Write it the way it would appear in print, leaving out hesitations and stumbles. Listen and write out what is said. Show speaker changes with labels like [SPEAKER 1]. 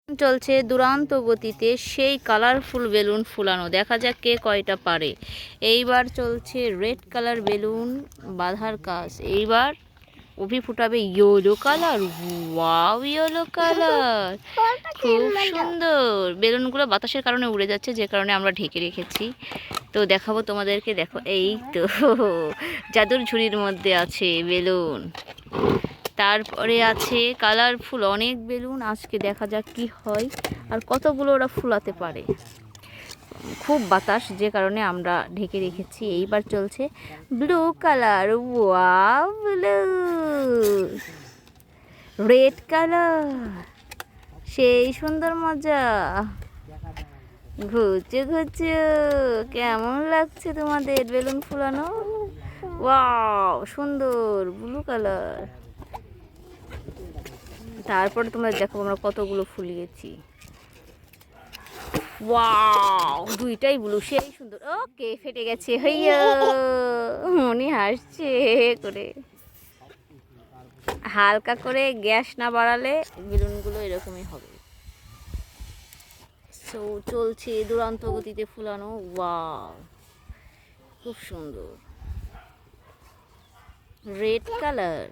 [SPEAKER 1] চলছে দুরন্ত গতিতে সেই কালারফুল বেলুন ফুলানো, দেখা যাক কে কয়টা পারে। এইবার চলছে রেড কালার বেলুন বাঁধার কাজ। এইবার অভি ফুটাবে yellow colour. Wow, yellow colour খুব সুন্দর। বেলুনগুলো বাতাসের কারণে উড়ে যাচ্ছে, যে কারণে আমরা ঢেকে রেখেছি। তো দেখাবো তোমাদেরকে, দেখো এই তো জাদুর ঝুড়ির মধ্যে আছে বেলুন। তারপরে আছে কালারফুল অনেক বেলুন। আজকে দেখা যাক কি হয় আর কতগুলো ওরা ফুলাতে পারে। খুব বাতাস, যে কারণে আমরা ঢেকে রেখেছি। এইবার চলছে blue colour. Wow, blue. Red colour, সেই সুন্দর মজা। ঘুরছে ঘুরছে, কেমন লাগছে তোমাদের বেলুন ফুলানো? ওয়াও, সুন্দর ব্লু কালার। তারপরে তোমরা দেখো আমরা কতগুলো ফুলিয়েছি। ওয়াও, দুইটাই ব্লু, সেই সুন্দর। ওকে, ফেটে গেছে। হইয়া, মনি হাসছে করে। হালকা করে গ্যাস না বাড়ালে বেলুনগুলো এরকমই হবে। সো চলছে দুরন্ত গতিতে ফুলানো। ওয়াও, খুব সুন্দর রেড কালার।